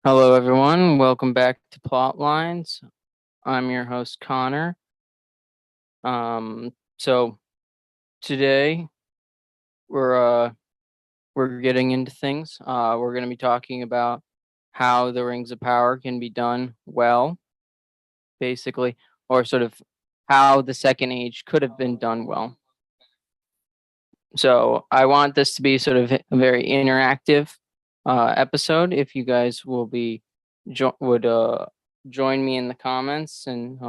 Hello, everyone. Welcome back to Plotlines. I'm your host, Connor. So today we're uh we're getting into things. We're going to be talking about how the Rings of Power can be done well, basically, or sort of how the Second Age could have been done well. So I want this to be sort of a very interactive episode. If you guys will be would join me in the comments and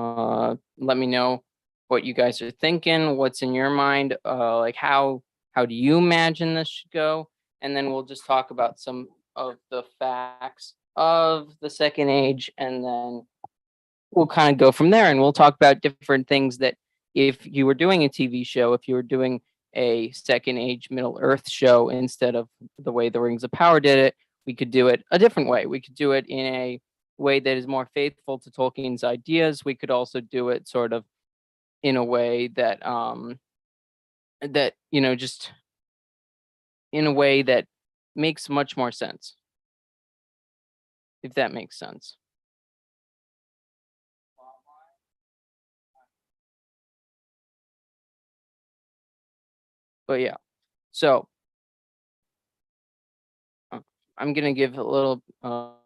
let me know what you guys are thinking, what's in your mind, like how do you imagine this should go, and then we'll just talk about some of the facts of the Second Age, and then we'll kind of go from there, and we'll talk about different things that if you were doing a TV show, if you were doing a Second Age Middle Earth show instead of the way the Rings of Power did it, we could do it a different way. We could do it in a way that is more faithful to Tolkien's ideas. We could also do it sort of in a way that just in a way that makes much more sense, if that makes sense. But yeah, so uh, I'm gonna give a little a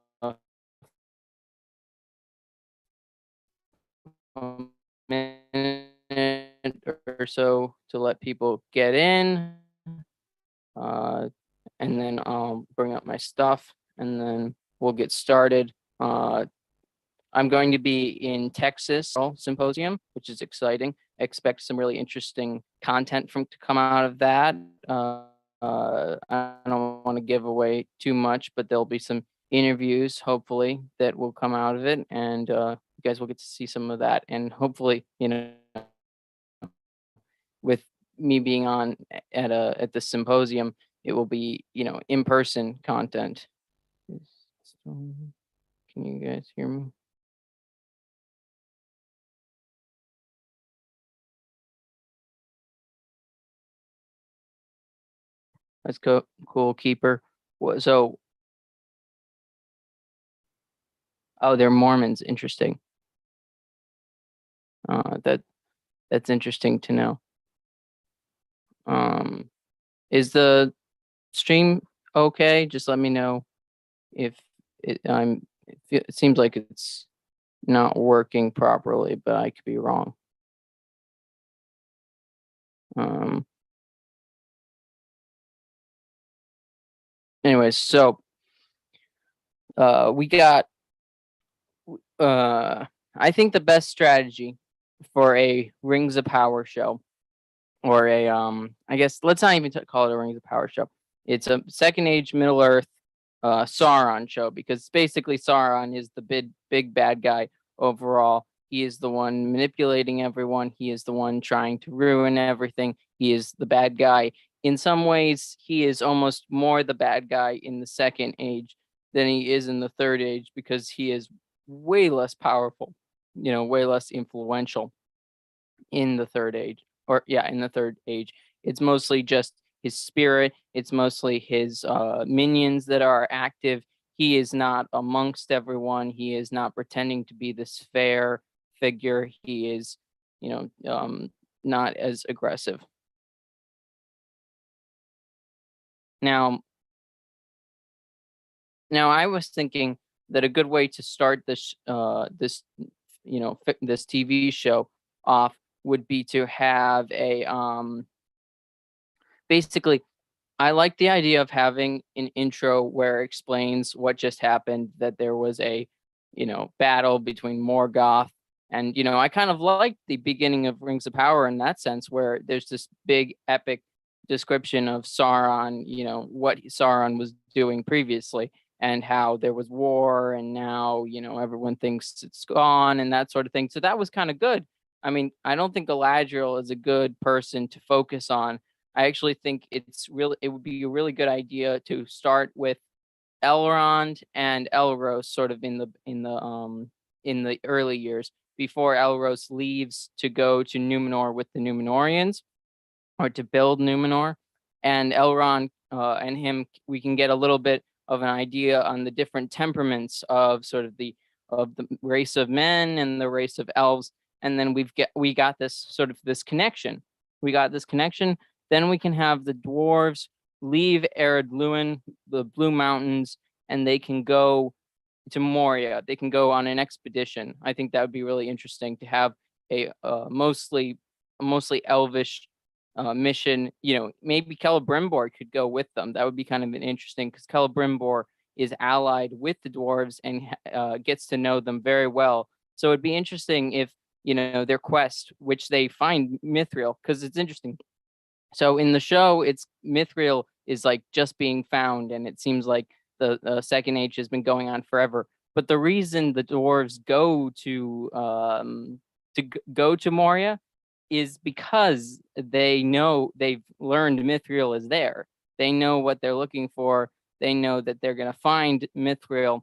minute or so to let people get in, uh, and then I'll bring up my stuff, and then we'll get started. I'm going to be in Texas Symposium, which is exciting. I expect some really interesting content from to come out of that. I don't want to give away too much, but there'll be some interviews, hopefully, that will come out of it, and you guys will get to see some of that. And hopefully, with me being on at the symposium, it will be in person content. Can you guys hear me? Let's go. Cool keeper. So, oh, they're Mormons. Interesting. That's interesting to know. Um, is the stream okay? Just let me know if it seems like it's not working properly, but I could be wrong. Um, anyways, so we got I think the best strategy for a Rings of Power show, or a I guess let's not even call it a Rings of Power show. It's a Second Age Middle Earth Sauron show, because basically Sauron is the big bad guy overall. He is the one manipulating everyone. He is the one trying to ruin everything. He is the bad guy. In some ways, he is almost more the bad guy in the Second Age than he is in the Third Age, because he is way less powerful, way less influential in the Third Age. Or yeah, in the Third Age. It's mostly just his spirit. It's mostly his minions that are active. He is not amongst everyone. He is not pretending to be this fair figure. He is, not as aggressive. Now, now I was thinking that a good way to start this TV show off would be to have a basically, I like the idea of having an intro where it explains what just happened, that there was a, battle between Morgoth. And, I kind of like the beginning of Rings of Power in that sense, where there's this big epic description of Sauron, what Sauron was doing previously, and how there was war, and now, everyone thinks it's gone and that sort of thing. So that was kind of good. I mean, I don't think Galadriel is a good person to focus on. I actually think it would be a really good idea to start with Elrond and Elros sort of in the early years, before Elros leaves to go to Numenor with the Numenorians, or to build Numenor. And Elrond and him, we can get a little bit of an idea on the different temperaments of sort of the race of men and the race of elves, and then we got this sort of this connection. We got this connection. Then we can have the dwarves leave Ered Luin, the Blue Mountains, and they can go to Moria. They can go on an expedition. I think that would be really interesting to have a mostly elvish mission. Maybe Celebrimbor could go with them. That would be kind of an interesting, because Celebrimbor is allied with the dwarves and gets to know them very well. So it'd be interesting if their quest, which they find Mithril, because it's interesting. So in the show, it's Mithril is like just being found, and it seems like the Second Age has been going on forever. But the reason the dwarves go to Moria is because they know they've learned Mithril is there. They know what they're looking for. They know that they're gonna find Mithril.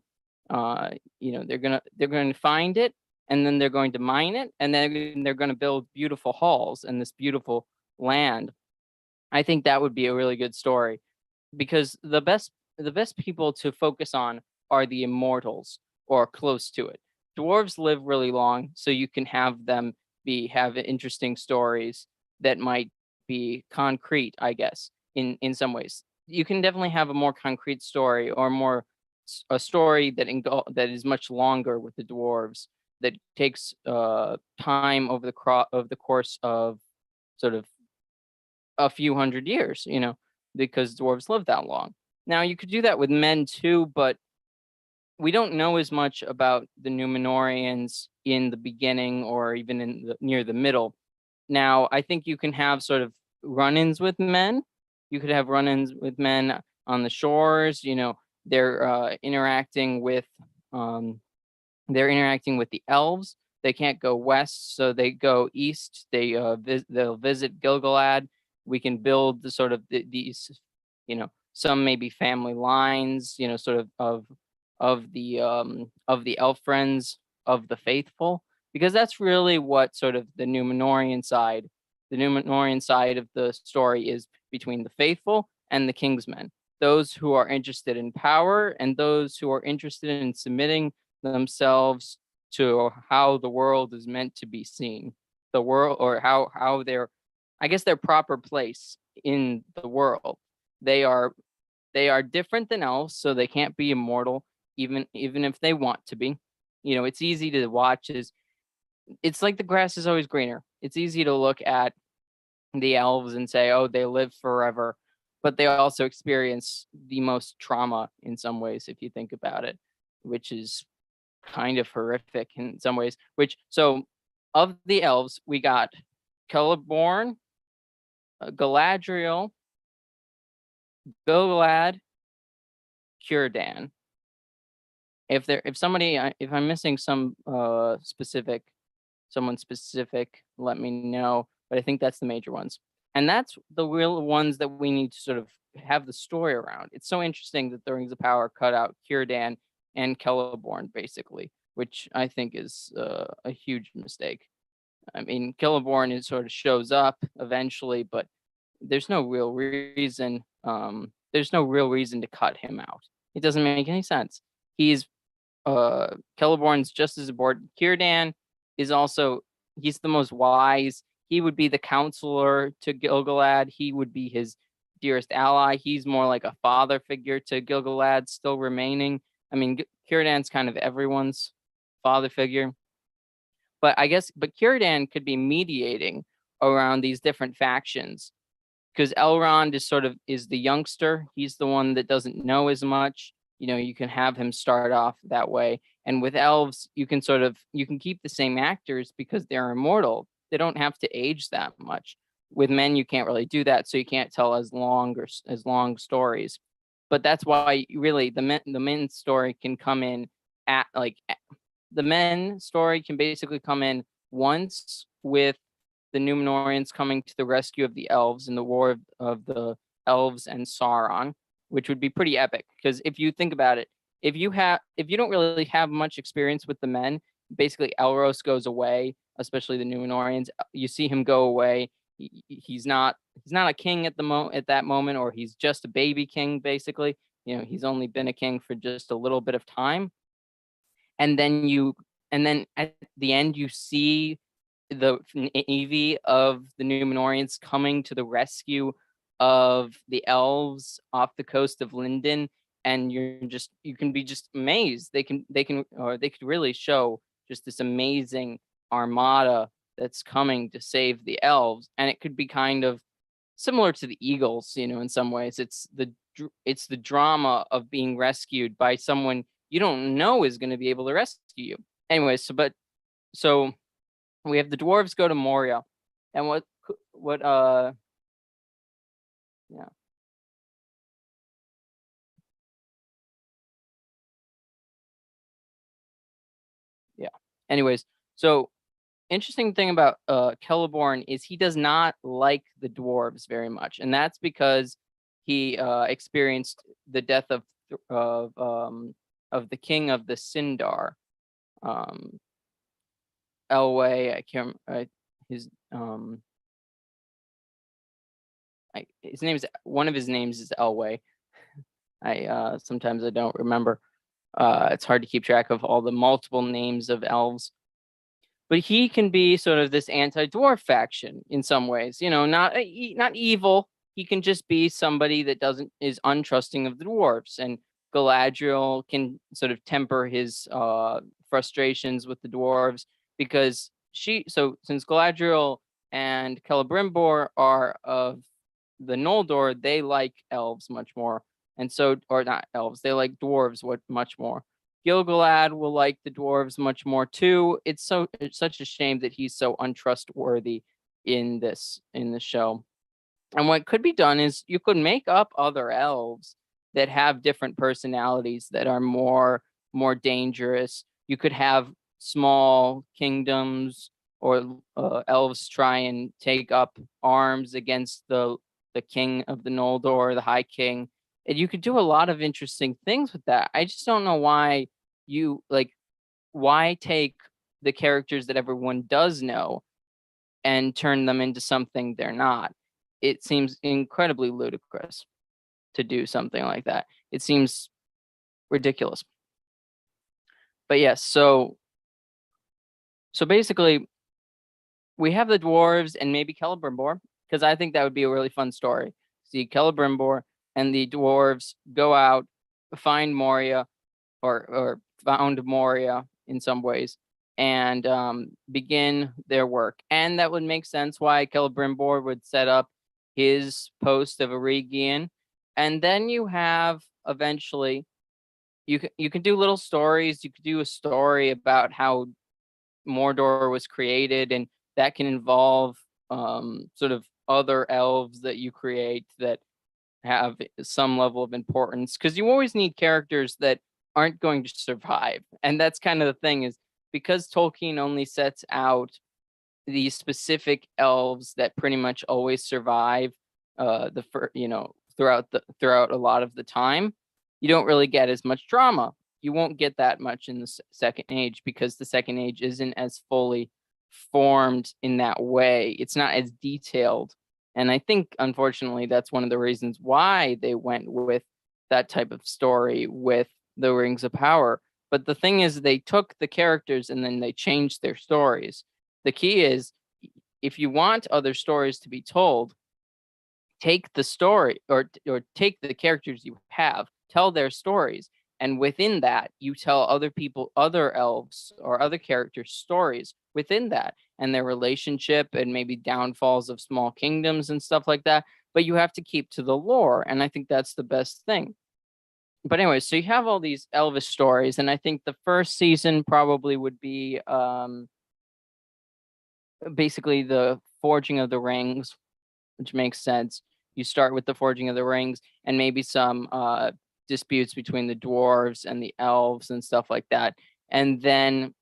They're gonna find it, and then they're going to mine it, and then they're gonna build beautiful halls in this beautiful land. I think that would be a really good story, because the best people to focus on are the immortals or close to it. Dwarves live really long, so you can have them have interesting stories that might be concrete, I guess, in some ways. You can definitely have a more concrete story, or a story that is much longer with the dwarves, that takes time over the course of sort of a few hundred years, because dwarves live that long. Now, you could do that with men too, but we don't know as much about the Numenorians in the beginning, or even near the middle. Now, I think you can have sort of run-ins with men. You could have run-ins with men on the shores. They're interacting with the elves. They can't go west, so they go east. They'll visit Gilgalad. We can build the sort of these, some maybe family lines, sort of the elf friends of the faithful, because that's really what sort of the Numenorian side of the story is, between the faithful and the Kingsmen. Those who are interested in power, and those who are interested in submitting themselves to how the world is meant to be seen. The world, or how their proper place in the world. They are different than elves, so they can't be immortal, even if they want to be. It's easy to watch. It's like the grass is always greener. It's easy to look at the elves and say, oh, they live forever, but they also experience the most trauma in some ways, if you think about it, which is kind of horrific in some ways. So of the elves, we got Celeborn, Galadriel, Gilgalad, Círdan. If I'm missing someone specific, let me know. But I think that's the major ones, and that's the real ones that we need to sort of have the story around. It's so interesting that the Rings of Power cut out Círdan and Celeborn, basically, which I think is a huge mistake. I mean, Celeborn sort of shows up eventually, but there's no real reason. There's no real reason to cut him out. It doesn't make any sense. Celeborn's just as important. Círdan is also, he's the most wise. He would be the counselor to Gilgalad. He would be his dearest ally. He's more like a father figure to Gilgalad, still remaining. I mean, Círdan's kind of everyone's father figure. But Círdan could be mediating around these different factions, because Elrond is the youngster. He's the one that doesn't know as much. You can have him start off that way. And with elves, you can keep the same actors because they're immortal. They don't have to age that much. With men, you can't really do that, so you can't tell as long stories. But that's why really the men's story can come in the men story can basically come in once, with the Numenorians coming to the rescue of the elves in the War of the Elves and Sauron, which would be pretty epic. Because if you think about it, if you don't really have much experience with the men, basically Elros goes away, especially the Numenorians. You see him go away. He's not a king at that moment, or he's just a baby king, basically. he's only been a king for just a little bit of time, and then at the end you see the navy of the Numenorians coming to the rescue of the elves off the coast of Linden, and you can be just amazed. They could really show just this amazing armada that's coming to save the elves, and it could be kind of similar to the Eagles, in some ways. It's the drama of being rescued by someone you don't know is going to be able to rescue you. Anyway, so we have the dwarves go to Moria, and what yeah. Yeah. Anyways, so interesting thing about Celeborn is he does not like the dwarves very much, and that's because he experienced the death of the king of the Sindar, um, Elway. I can't his his name's one of his names is Elway. I sometimes I don't remember. It's hard to keep track of all the multiple names of elves. But he can be sort of this anti-dwarf faction in some ways, not evil. He can just be somebody that is untrusting of the dwarves, and Galadriel can sort of temper his frustrations with the dwarves, because since Galadriel and Celebrimbor are of the Noldor, they like elves much more, or not elves, they like dwarves much more. Gilgalad will like the dwarves much more too. It's such a shame that he's so untrustworthy in the show. And what could be done is you could make up other elves that have different personalities that are more dangerous. You could have small kingdoms, or elves try and take up arms against the king of the Noldor, the High King. And you could do a lot of interesting things with that. I just don't know why take the characters that everyone does know and turn them into something they're not. It seems incredibly ludicrous to do something like that. It seems ridiculous. But yes, so basically we have the dwarves and maybe Celebrimbor, because I think that would be a really fun story. See Celebrimbor and the dwarves go out, find Moria, or found Moria in some ways, and begin their work. And that would make sense why Celebrimbor would set up his post of Eregion. And then you have eventually, you can do little stories. You could do a story about how Mordor was created, and that can involve sort of other elves that you create that have some level of importance, because you always need characters that aren't going to survive. And that's kind of the thing, is because Tolkien only sets out these specific elves that pretty much always survive throughout a lot of the time, you don't really get as much drama. You won't get that much in the second age, because the second age isn't as fully formed in that way. It's not as detailed. And I think, unfortunately, that's one of the reasons why they went with that type of story with the Rings of Power. But the thing is, they took the characters and then they changed their stories. The key is, if you want other stories to be told, take the story, or take the characters you have, tell their stories, and within that you tell other elves or other characters stories within that, and their relationship, and maybe downfalls of small kingdoms and stuff like that. But you have to keep to the lore, and I think that's the best thing. But anyway, so you have all these Elvis stories, and I think the first season probably would be basically the Forging of the Rings, which makes sense. You start with the Forging of the Rings, and maybe some disputes between the dwarves and the elves and stuff like that. And then,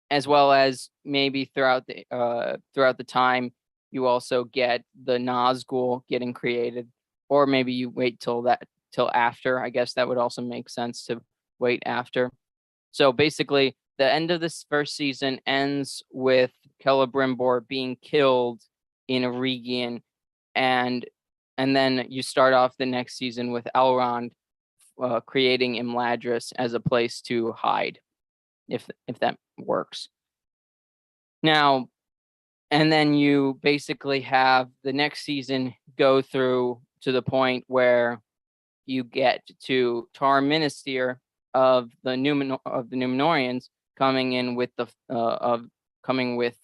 as well as maybe throughout the time, you also get the Nazgul getting created, or maybe you wait till after. I guess that would also make sense to wait after. So basically, the end of this first season ends with Celebrimbor being killed in Eregion, and then you start off the next season with Elrond creating Imladris as a place to hide, if that works. Now, and then you basically have the next season go through to the point where you get to Tar Minister of the Numenorians coming in with the coming with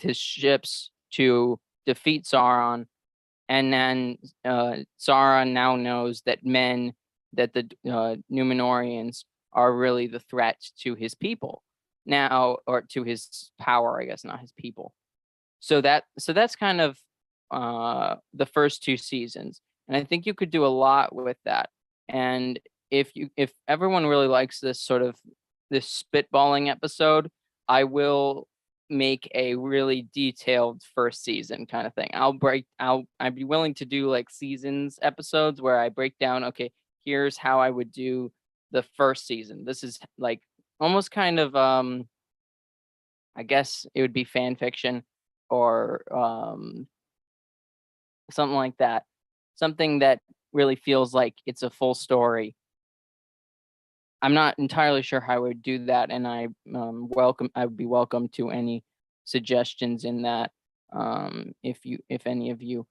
his ships to defeat Sauron, and then Sauron now knows that the Numenorians are really the threat to his people now, or to his power, I guess, not his people. So that's kind of the first 2 seasons, and I think you could do a lot with that. And if everyone really likes this spitballing episode, I will make a really detailed first season kind of thing. I'd be willing to do like seasons episodes where I break down, okay, here's how I would do the first season. This is like almost kind of I guess it would be fan fiction, or something like that. Something that really feels like it's a full story. I'm not entirely sure how I would do that, and I would be welcome to any suggestions in that. If any of you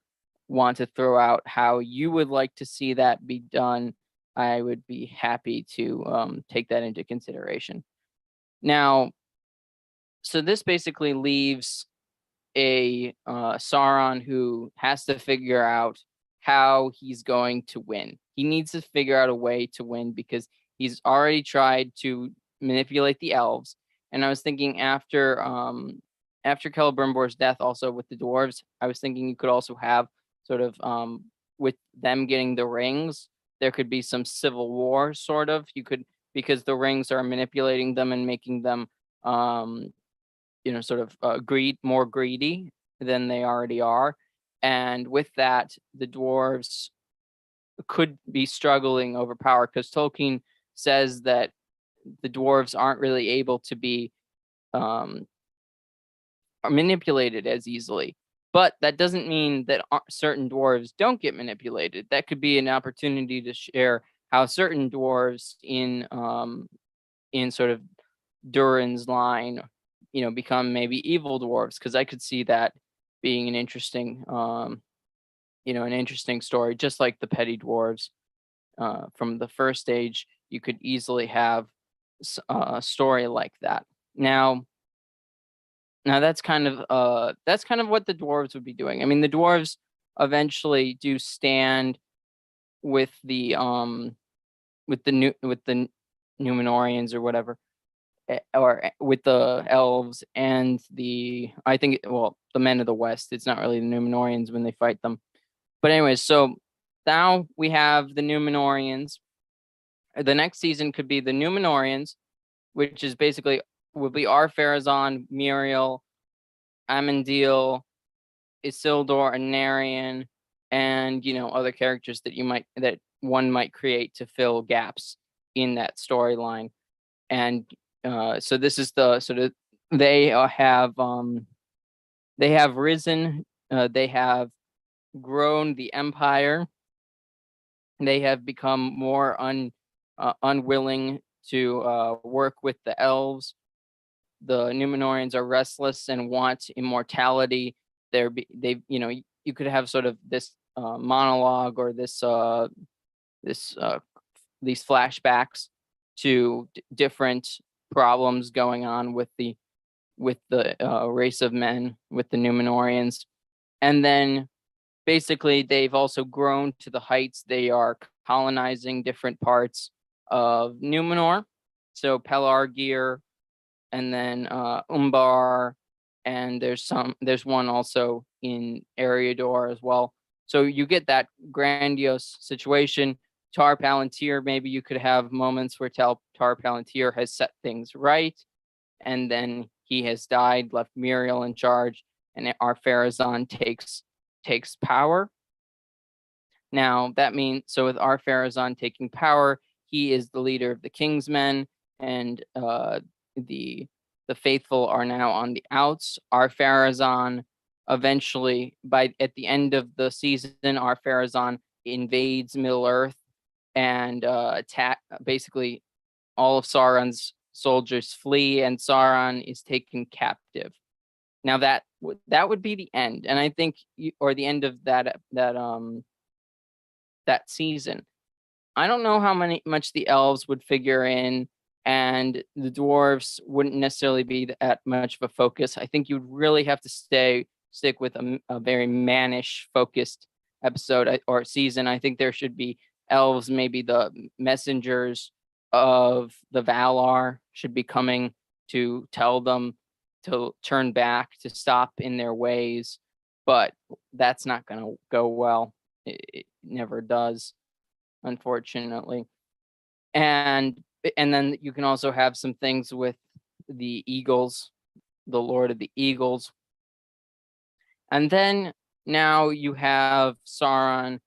want to throw out how you would like to see that be done, I would be happy to take that into consideration. Now, so this basically leaves a Sauron who has to figure out how he's going to win. He needs to figure out a way to win because he's already tried to manipulate the elves. And I was thinking after Celebrimbor's death, also with the dwarves, I was thinking you could also have sort of with them getting the rings, there could be some civil war sort of. You could, because the rings are manipulating them and making them sort of more greedy than they already are. And with that, the dwarves could be struggling over power, because Tolkien says that the dwarves aren't really able to be manipulated as easily. But that doesn't mean that certain dwarves don't get manipulated. That could be an opportunity to share how certain dwarves in sort of Durin's line, become maybe evil dwarves, because I could see that being an interesting story, just like the petty dwarves from the first age. You could easily have a story like that. Now that's kind of what the dwarves would be doing. I mean, the dwarves eventually do stand with the Numenorians or whatever, or with the elves and the men of the West. It's not really the Numenorians when they fight them. But anyways, so now we have the Numenorians. The next season could be the Numenorians, which is basically will be Ar-Pharazôn, Muriel, Amandil, Isildur, Anarion, and other characters that one might create to fill gaps in that storyline. And so this is the sort of they have risen, they have grown the empire. They have become more unwilling to work with the elves. The Numenorians are restless and want immortality. You could have sort of this monologue, or these flashbacks to different problems going on with the race of men, with the Numenorians. And then basically they've also grown to the heights. They are colonizing different parts of Numenor. So Pelargir, and then Umbar, and there's one also in Eriador as well. So you get that grandiose situation. Tar Palantir, maybe you could have moments where Tar Palantir has set things right, and then he has died, left Muriel in charge, and Ar-Pharazôn takes power. Now that means, so with Ar-Pharazôn taking power, he is the leader of the Kingsmen, and the faithful are now on the outs. Ar-Pharazôn eventually, at the end of the season, Ar-Pharazôn invades Middle Earth and attack. Basically, all of Sauron's soldiers flee, and Sauron is taken captive. Now that would be the end, and I think, or the end of that season. I don't know how much the elves would figure in, and the dwarves wouldn't necessarily be that much of a focus. I think you'd really have to stick with a very mannish focused episode or season. I think there should be elves, maybe the messengers of the Valar should be coming to tell them to turn back, to stop in their ways, but that's not going to go well. It never does, unfortunately. And then you can also have some things with the Eagles, the Lord of the Eagles. And then now you have Sauron.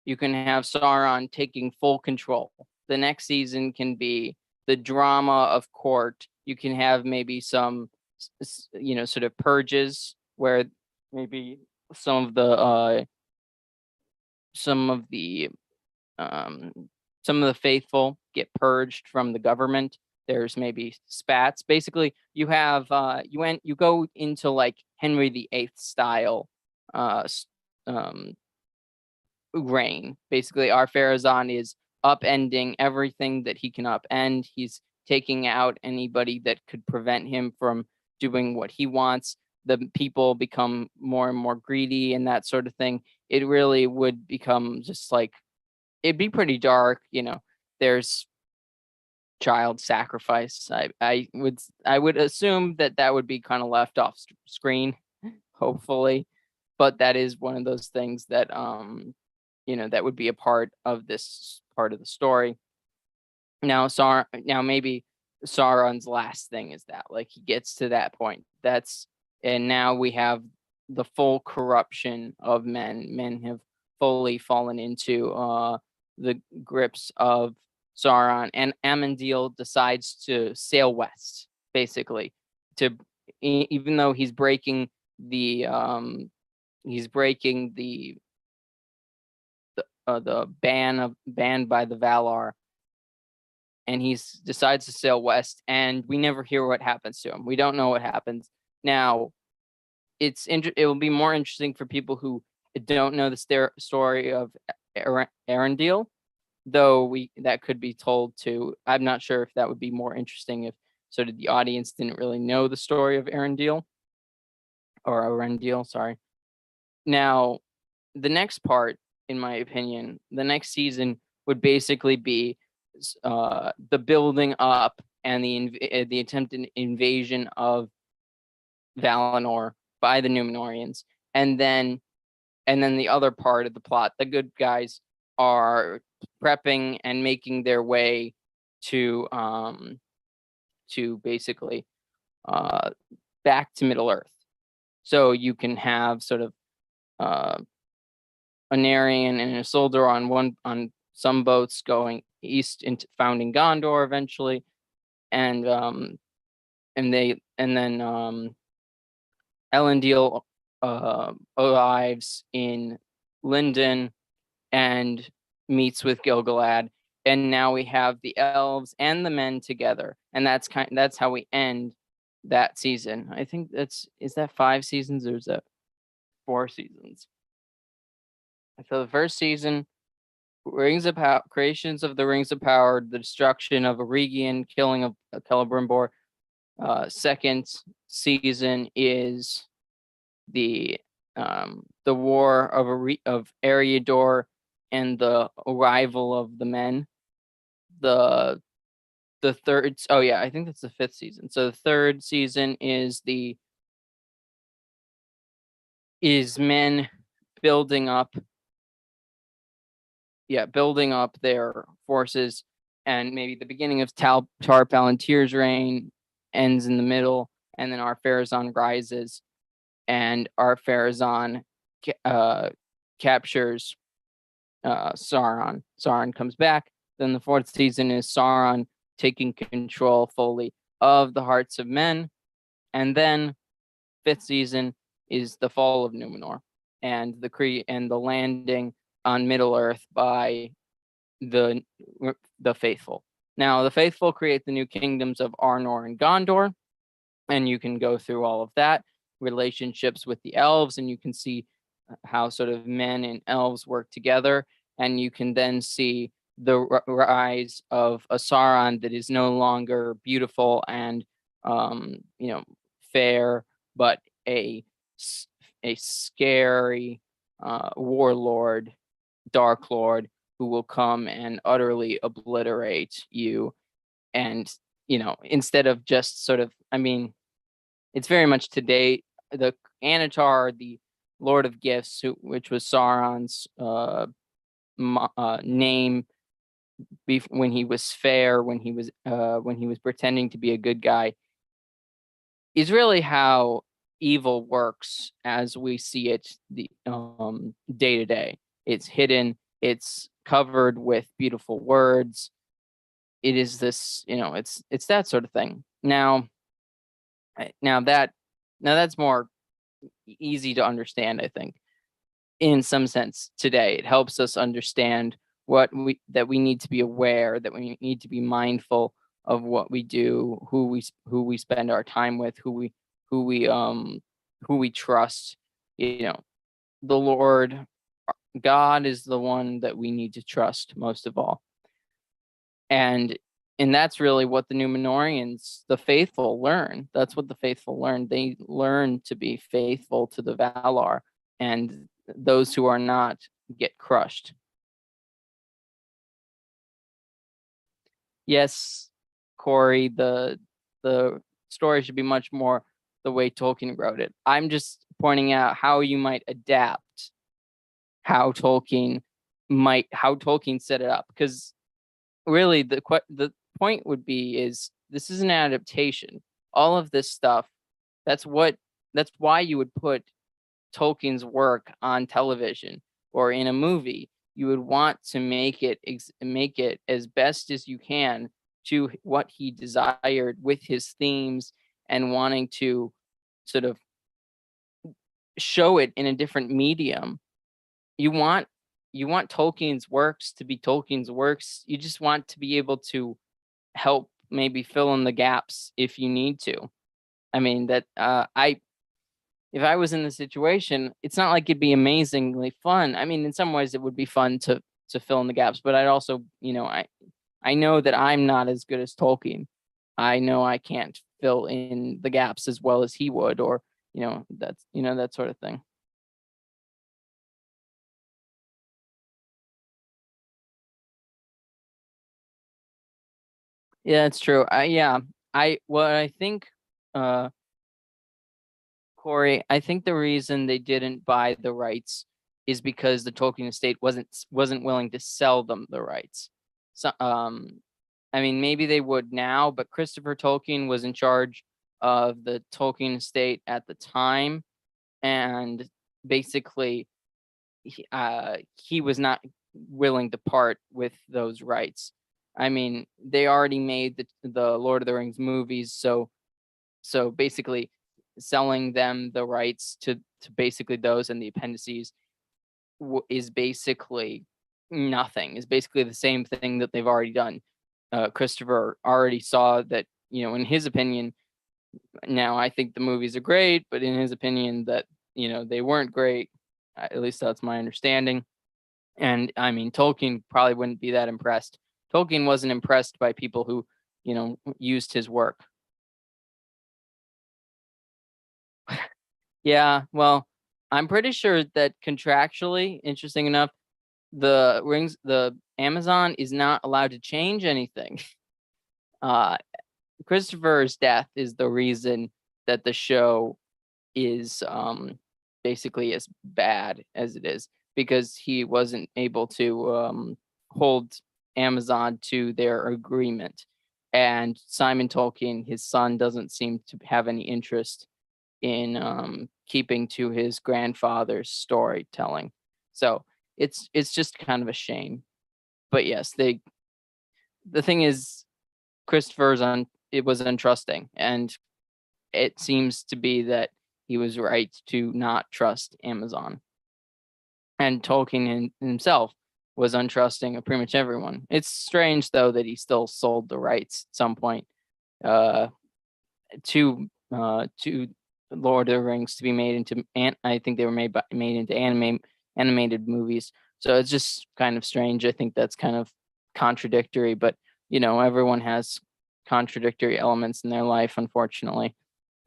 You can have Sauron taking full control. The next season can be the drama of court. You can have maybe some, sort of purges where maybe some of the faithful get purged from the government. There's maybe spats. Basically, you have you go into like Henry VIII style reign. Basically, Ar-Pharazôn is upending everything that he can upend. He's taking out anybody that could prevent him from doing what he wants. The people become more and more greedy and that sort of thing. It really would become just like, it'd be pretty dark. There's child sacrifice. I would assume that would be kind of left off screen, hopefully, but that is one of those things that that would be a part of this part of the story. Now maybe Sauron's last thing is that, like, he gets to that point. And now we have the full corruption of men. Men have fully fallen into the grips of Sauron, and Amandil decides to sail west, basically, even though he's breaking the ban by the Valar, and he decides to sail west, and we never hear what happens to him. We don't know what happens. Now, it will be more interesting for people who don't know the story of Arendelle, though that could be told too. I'm not sure if that would be more interesting if sort of the audience didn't really know the story of Arendelle, sorry. Now, the next part, in my opinion, the next season would basically be the building up and the attempted invasion of Valinor by the Númenóreans, and then the other part of the plot, the good guys are prepping and making their way to basically back to Middle Earth. So you can have sort of Anarion and Isildur on some boats going east into founding Gondor eventually, and then Elendil arrives in Lindon and meets with Gil-galad, and now we have the elves and the men together, and that's how we end that season. I think is that 5 seasons or is that 4 seasons? So the first season, Rings of Power, creations of the Rings of Power, the destruction of Eregion, killing of Celebrimbor. Second season is the war of Eriador and the arrival of the men. The third, I think that's the 5th season. So the 3rd season is men building up their forces, and maybe the beginning of Tar Palantir's reign ends in the middle, and then Ar-Pharazôn rises, and Ar-Pharazôn captures Sauron. Sauron comes back. Then the 4th season is Sauron taking control fully of the hearts of men, and then 5th season is the fall of Numenor and the landing on Middle Earth by the the faithful. Now, the faithful create the new kingdoms of Arnor and Gondor, and you can go through all of that, relationships with the elves, and you can see how sort of men and elves work together, and you can then see the rise of a Sauron that is no longer beautiful and fair, but a scary warlord, dark lord, who will come and utterly obliterate you. And instead of just sort of, it's very much today. The Anatar, the Lord of Gifts, which was Sauron's name when he was fair, when he was pretending to be a good guy, is really how evil works as we see it the day to day. It's hidden, it's covered with beautiful words. It is this, it's that sort of thing. Now that's more easy to understand, I think, in some sense today. It helps us understand that we need to be aware, that we need to be mindful of what we do, who we spend our time with, who we trust. The Lord God is the one that we need to trust most of all. And that's really what the Numenorians, the faithful, learn. That's what the faithful learn. They learn to be faithful to the Valar, and those who are not get crushed. Yes, Corey, the story should be much more the way Tolkien wrote it. I'm just pointing out how you might adapt how Tolkien set it up, because really the point would be is this is an adaptation. All of this stuff, that's why you would put Tolkien's work on television or in a movie. You would want to make it as best as you can to what he desired with his themes, and wanting to sort of show it in a different medium. You want Tolkien's works to be Tolkien's works. You just want to be able to help maybe fill in the gaps if you need to. If I was in the situation, it's not like it'd be amazingly fun. In some ways it would be fun to fill in the gaps, but I'd also, I know that I'm not as good as Tolkien. I know I can't fill in the gaps as well as he would, or that's that sort of thing. Yeah, it's true. I think, Corey, I think the reason they didn't buy the rights is because the Tolkien estate wasn't willing to sell them the rights. So, maybe they would now, but Christopher Tolkien was in charge of the Tolkien estate at the time, and basically, he was not willing to part with those rights. They already made the Lord of the Rings movies, so basically selling them the rights to basically those and the appendices is basically nothing. Is basically the same thing that they've already done. Christopher already saw that, in his opinion, now I think the movies are great, but in his opinion that, they weren't great. At least that's my understanding. And Tolkien probably wouldn't be that impressed. Tolkien wasn't impressed by people who, used his work. Yeah, well, I'm pretty sure that contractually, interesting enough, the Amazon is not allowed to change anything. Christopher's death is the reason that the show is basically as bad as it is, because he wasn't able to hold Amazon to their agreement. And Simon Tolkien, his son, doesn't seem to have any interest in keeping to his grandfather's storytelling. So it's just kind of a shame. But yes, the thing is, it was untrusting, and it seems to be that he was right to not trust Amazon. And Tolkien himself was untrusting of pretty much everyone. It's strange though that he still sold the rights at some point uh, to Lord of the Rings to be made into I think they were made into animated movies. So it's just kind of strange. I think that's kind of contradictory, but everyone has contradictory elements in their life, unfortunately.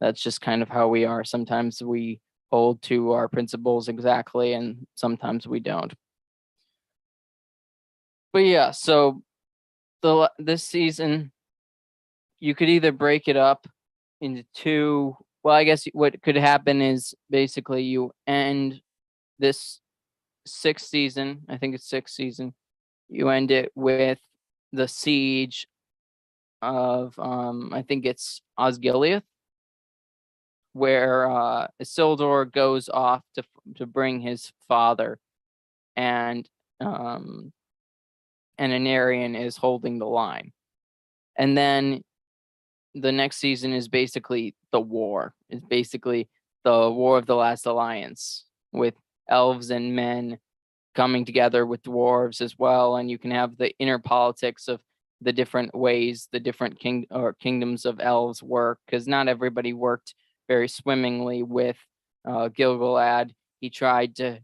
That's just kind of how we are. Sometimes we hold to our principles exactly, and sometimes we don't. But yeah, so this season you could either break it up into two. Well, I guess what could happen is basically you end this sixth season. I think it's sixth season. You end it with the siege of I think it's Osgiliath, where Isildur goes off to bring his father, and Anarion is holding the line. And then the next season is basically the war. It's basically the War of the Last Alliance, with elves and men coming together with dwarves as well, and you can have the inner politics of the different ways the different kingdoms of elves work, because not everybody worked very swimmingly with Gilgalad. He tried to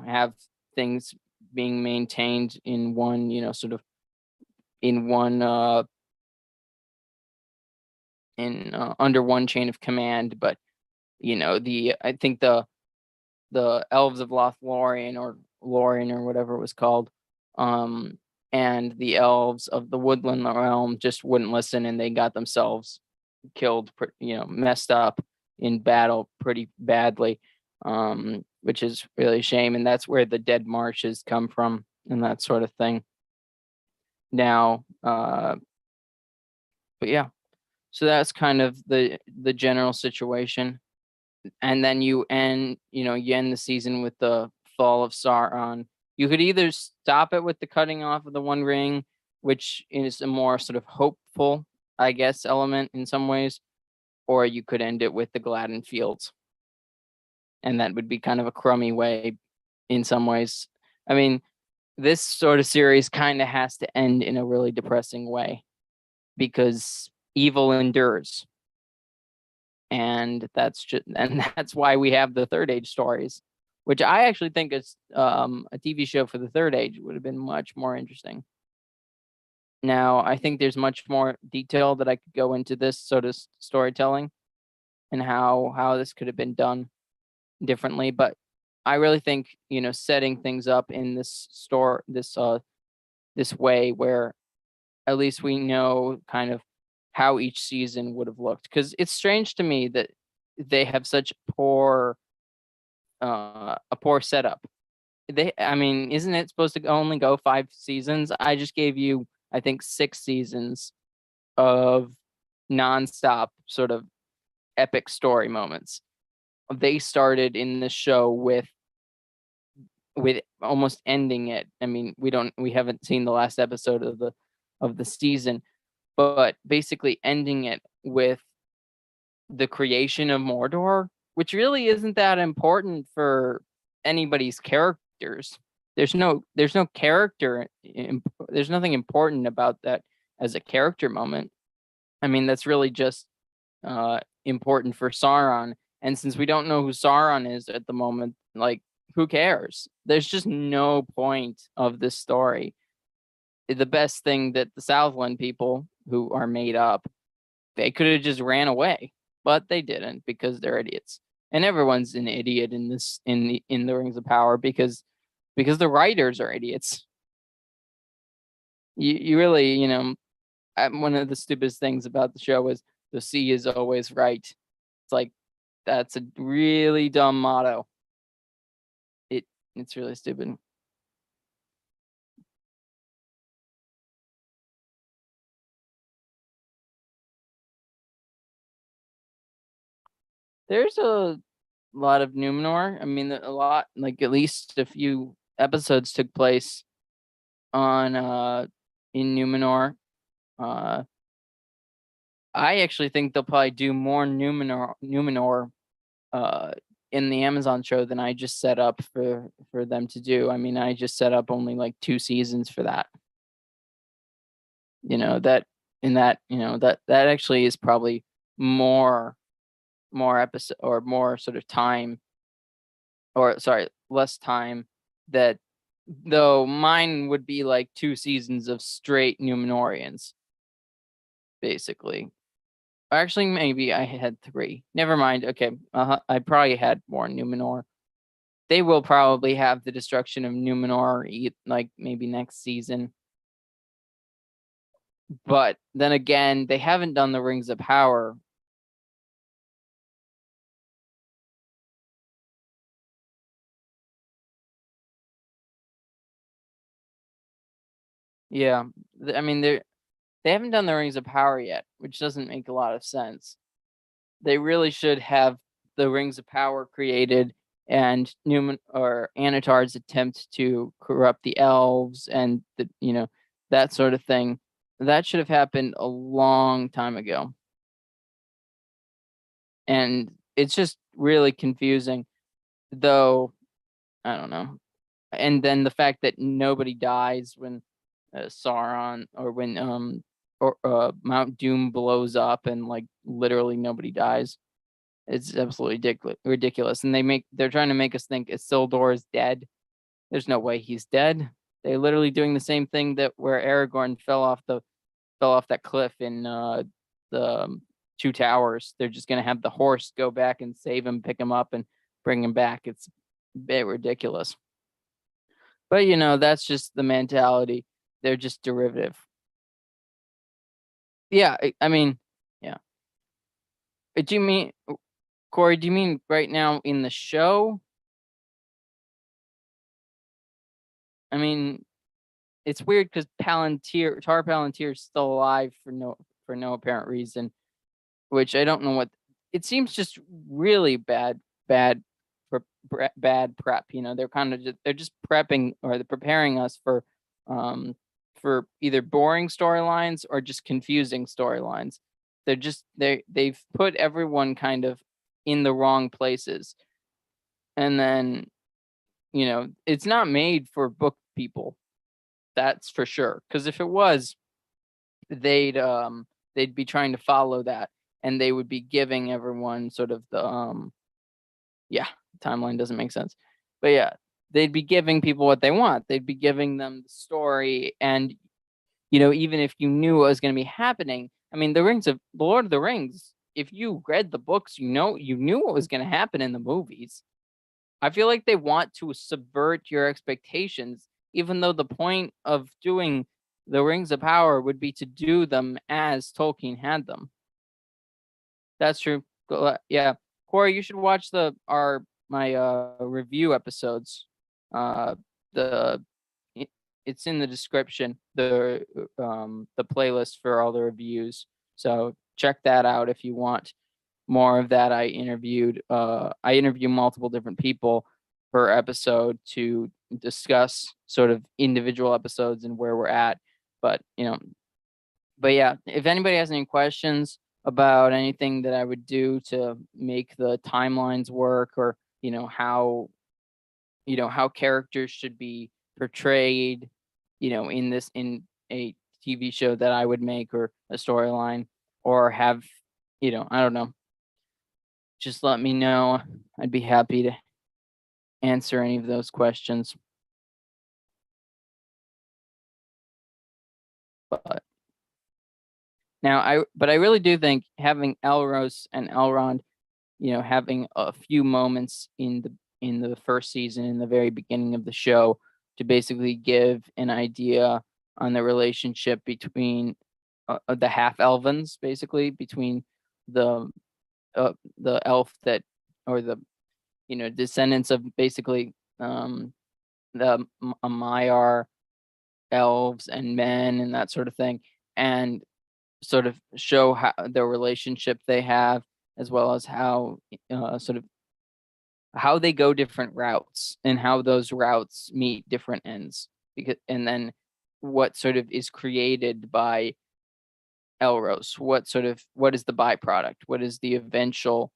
have things being maintained in one sort of in one in under one chain of command, but I think the elves of Lothlorien or Lorien or whatever it was called, and the elves of the Woodland realm just wouldn't listen, and they got themselves killed, messed up in battle pretty badly, which is really a shame. And that's where the dead marshes come from and that sort of thing. Now, but yeah, so that's kind of the general situation. And then you end the season with the fall of Sauron. You could either stop it with the cutting off of the One Ring, which is a more sort of hopeful, I guess, element in some ways, or you could end it with the Gladden Fields, and that would be kind of a crummy way in some ways. I mean, this sort of series kind of has to end in a really depressing way because evil endures, and that's why we have the Third Age stories, which I actually think is a TV show for the Third Age would have been much more interesting. Now, I think there's much more detail that I could go into this sort of storytelling and how this could have been done differently, but I really think setting things up in this way where at least we know kind of how each season would have looked, because it's strange to me that they have such a poor setup. I mean, isn't it supposed to only go 5 seasons? I just gave you, I think, 6 seasons of nonstop sort of epic story moments. They started in the show with almost ending it. I mean, we haven't seen the last episode of the season, but basically ending it with the creation of Mordor, which really isn't that important for anybody's characters. There's no character. There's nothing important about that as a character moment. I mean, that's really just important for Sauron. And since we don't know who Sauron is at the moment, like, who cares? There's just no point of this story. The best thing that the Southland people, who are made up, they could have just ran away, but they didn't because they're idiots. And everyone's an idiot in the Rings of Power because the writers are idiots. You really, one of the stupidest things about the show is the sea is always right. It's like, that's a really dumb motto. It's really stupid. There's a lot of Numenor. I mean, a lot, like at least a few episodes took place on in Numenor. Uh, I actually think they'll probably do more Numenor uh in the Amazon show than I just set up for them to do. I mean, I just set up only like 2 seasons for that. That in that, that actually is probably more episode or more sort of time, or sorry, less time, that though mine would be like 2 seasons of straight Numenorians, basically. Actually, maybe I had 3. Never mind. Okay, I probably had more Numenor. They will probably have the destruction of Numenor, like maybe next season. But then again, they haven't done the Rings of Power. Yeah, I mean they haven't done the Rings of Power yet, which doesn't make a lot of sense. They really should have the Rings of Power created, and Newman or Anatar's attempt to corrupt the elves and that sort of thing. That should have happened a long time ago. And it's just really confusing, though. I don't know. And then the fact that nobody dies when Sauron, or when Mount Doom blows up, and like literally nobody dies. It's absolutely ridiculous. And they're trying to make us think Isildur is dead. There's no way he's dead. They're literally doing the same thing that where Aragorn fell off that cliff in the Two Towers. They're just gonna have the horse go back and save him, pick him up, and bring him back. It's a bit ridiculous. But that's just the mentality. They're just derivative. Yeah, I mean, yeah. Do you mean, Corey? Do you mean right now in the show? I mean, it's weird because Tar Palantir is still alive for no apparent reason, which I don't know what. It seems just really bad bad prep. They're just prepping, or they're preparing us for either boring storylines or just confusing storylines. They've put everyone kind of in the wrong places, and then it's not made for book people. That's for sure. Because if it was, they'd be trying to follow that, and they would be giving everyone sort of the yeah, timeline doesn't make sense. But yeah, they'd be giving people what they want. They'd be giving them the story, and even if you knew what was going to be happening, I mean, the Lord of the Rings, if you read the books, you knew what was going to happen in the movies. I feel like they want to subvert your expectations, even though the point of doing the Rings of Power would be to do them as Tolkien had them. That's true. Yeah, Corey, you should watch my review episodes. The It's in the description, the playlist for all the reviews. So check that out if you want more of that. I interview multiple different people per episode to discuss sort of individual episodes and where we're at. But yeah, if anybody has any questions about anything that I would do to make the timelines work, or how characters should be portrayed, in a TV show that I would make, or a storyline, or have, I don't know, just let me know. I'd be happy to answer any of those questions. But I really do think having Elros and Elrond, having a few moments in the first season, in the very beginning of the show, to basically give an idea on the relationship between the half elvens, basically between the elf that, or the descendants of basically the Maiar elves and men and that sort of thing, and sort of show how the relationship they have, as well as how sort of how they go different routes, and how those routes meet different ends, and then what sort of is created by Elros, what is the byproduct, what is the eventual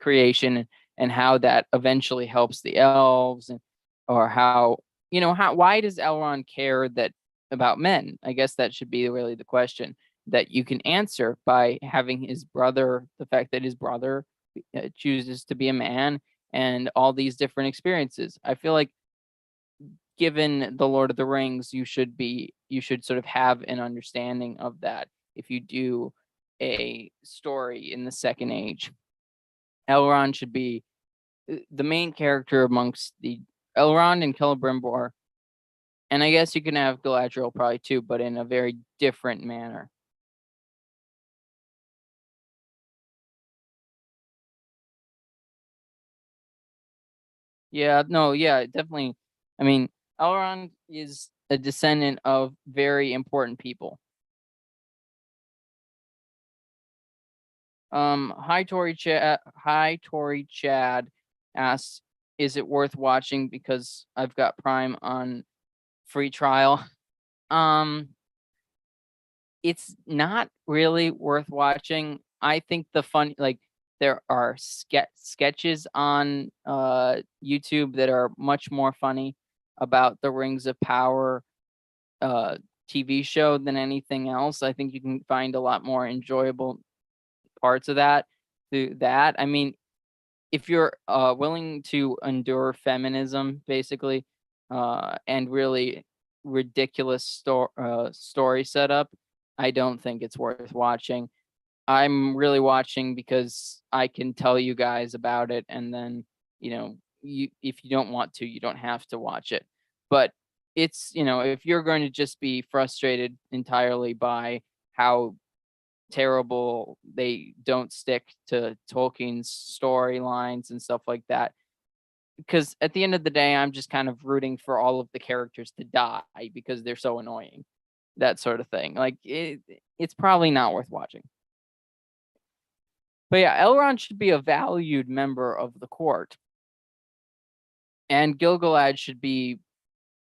creation and how that eventually helps the elves, and or how why does Elrond care that about men? I guess that should be really the question that you can answer by having his brother, the fact that his brother chooses to be a man, and all these different experiences. I feel like given the Lord of the Rings, you should sort of have an understanding of that if you do a story in the Second Age. Elrond should be the main character amongst the Elrond and Celebrimbor, and I guess you can have Galadriel probably too, but in a very different manner. Yeah, no, yeah, definitely. I mean, Elrond is a descendant of very important people. Hi Tori Chad asks, "Is it worth watching because I've got Prime on free trial?" Um, it's not really worth watching. I think there are sketches on YouTube that are much more funny about the Rings of Power uh TV show than anything else. I think you can find a lot more enjoyable parts of that through that. I mean, if you're willing to endure feminism, basically, and really ridiculous story setup, I don't think it's worth watching. I'm really watching because I can tell you guys about it, and then if you don't want to, you don't have to watch it. But it's if you're going to just be frustrated entirely by how terrible they don't stick to Tolkien's storylines and stuff like that. Because at the end of the day, I'm just kind of rooting for all of the characters to die because they're so annoying. That sort of thing. Like it's probably not worth watching. But yeah, Elrond should be a valued member of the court. And Gilgalad should be,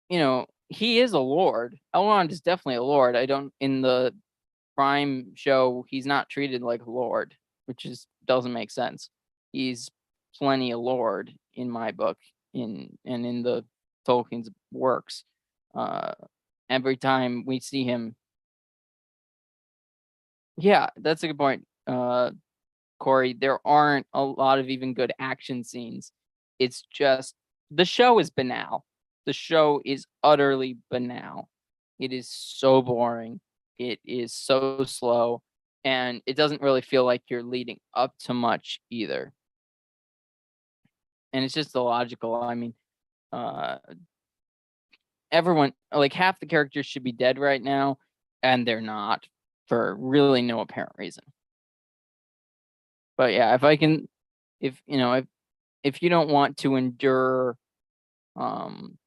he is a lord. Elrond is definitely a lord. I don't in the Prime show, he's not treated like a lord, which doesn't make sense. He's plenty a lord in my book, in the Tolkien's works. Uh, every time we see him, yeah, that's a good point, Corey. There aren't a lot of even good action scenes. It's just the show is banal. The show is utterly banal. It is so boring. It is so slow, and it doesn't really feel like you're leading up to much either. And it's just illogical. I mean, uh, everyone, like half the characters should be dead right now, and they're not for really no apparent reason. But yeah, if I can, if you don't want to endure, um,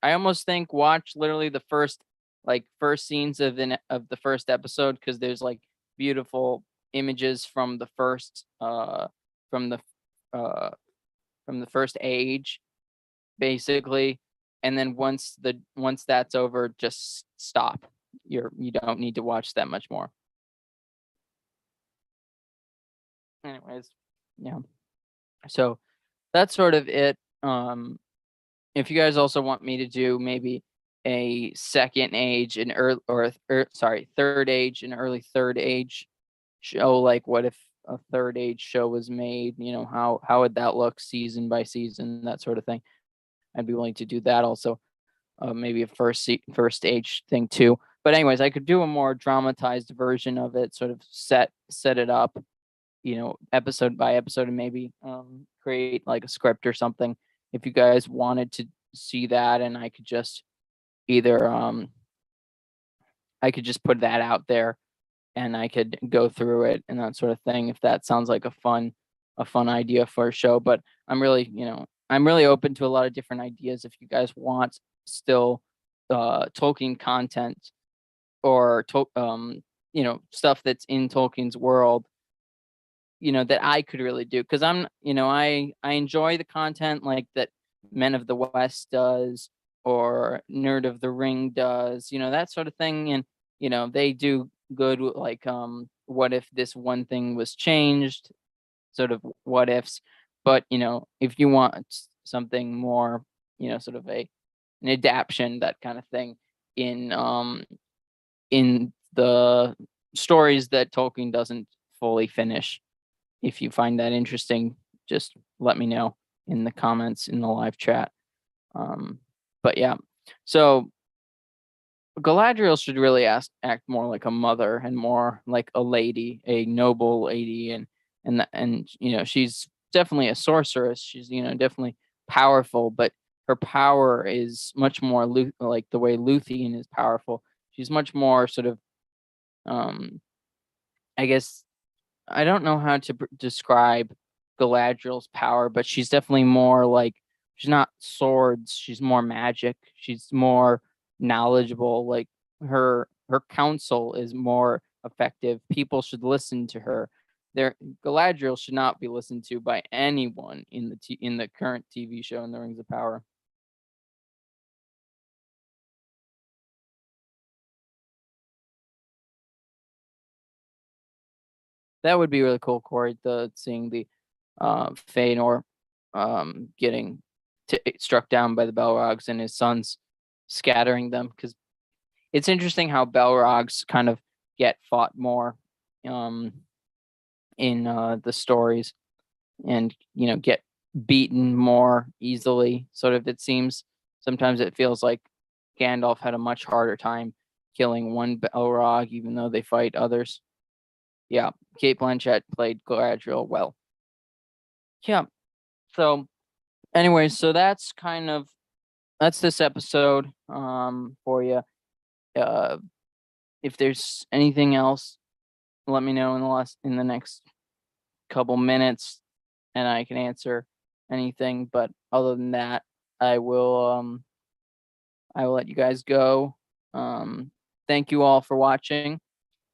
I almost think watch literally the first scenes of the first episode, because there's like beautiful images from the first from the uh from the first age, basically. And then once that's over, just stop. You don't need to watch that much more. Anyways, yeah. So that's sort of it. If you guys also want me to do maybe a second age and third age and early third age show, like what if a third age show was made, how would that look season by season, that sort of thing. I'd be willing to do that also. Maybe a first age thing too. But anyways, I could do a more dramatized version of it, sort of set it up, episode by episode, and maybe create like a script or something if you guys wanted to see that. And I could just either I could just put that out there, and I could go through it and that sort of thing, if that sounds like a fun idea for a show. But I'm really open to a lot of different ideas if you guys want still Tolkien content, or stuff that's in Tolkien's world, that I could really do, because I enjoy the content like that Men of the West does, or Nerd of the Ring does, that sort of thing. And they do good with, like, what if this one thing was changed, sort of what ifs. But if you want something more, sort of an adaptation, that kind of thing, in the stories that Tolkien doesn't fully finish. If you find that interesting, just let me know in the comments in the live chat. Um, but yeah, so Galadriel should really act more like a mother and more like a lady, a noble lady, and she's definitely a sorceress. She's definitely powerful, but her power is much more like the way Luthien is powerful. She's much more sort of, um, I guess, I don't know how to describe Galadriel's power, but she's definitely more like, she's not swords. She's more magic. She's more knowledgeable. Like her counsel is more effective. People should listen to her. Galadriel should not be listened to by anyone in the current TV show in the Rings of Power. That would be really cool, Corey. Seeing the Feanor getting struck down by the Balrogs and his sons scattering them, because it's interesting how Balrogs kind of get fought more in the stories, and get beaten more easily. Sort of, it seems sometimes it feels like Gandalf had a much harder time killing one Balrog, even though they fight others. Yeah, Kate Blanchett played Galadriel well. Yeah. So, anyways, so that's this episode for you. If there's anything else, let me know in the next couple minutes, and I can answer anything. But other than that, I will let you guys go. Thank you all for watching.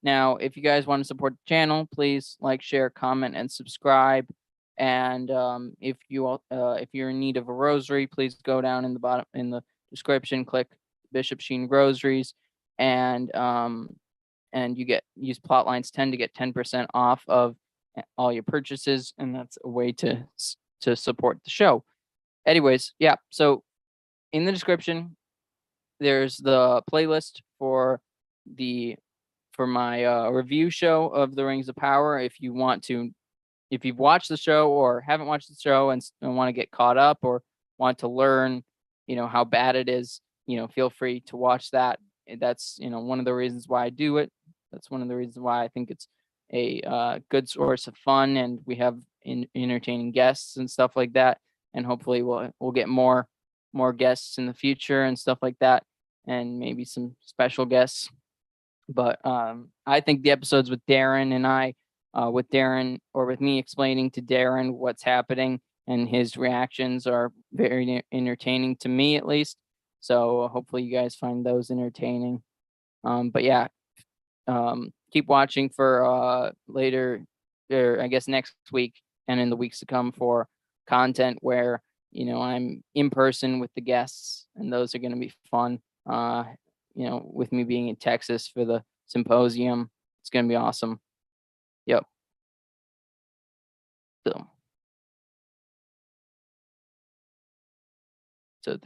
Now, if you guys want to support the channel, please like, share, comment, and subscribe. And if you're in need of a rosary, please go down in the bottom in the description, click Bishop Sheen Rosaries, and you use Plotlines 10 to get 10% off of all your purchases, and that's a way to support the show. Anyways, yeah. So in the description, there's the playlist for my review show of the Rings of Power. If you've watched the show or haven't watched the show and want to get caught up, or want to learn, how bad it is, feel free to watch that. That's one of the reasons why I do it. That's one of the reasons why I think it's a good source of fun, and we have entertaining guests and stuff like that. And hopefully we'll get more guests in the future and stuff like that, and maybe some special guests. But I think the episodes with Darren and with Darren, or with me explaining to Darren what's happening and his reactions, are very entertaining to me, at least. So hopefully you guys find those entertaining. But yeah, keep watching for later, or I guess next week and in the weeks to come, for content where I'm in person with the guests, and those are going to be fun. With me being in Texas for the symposium, it's going to be awesome. Yep. So, so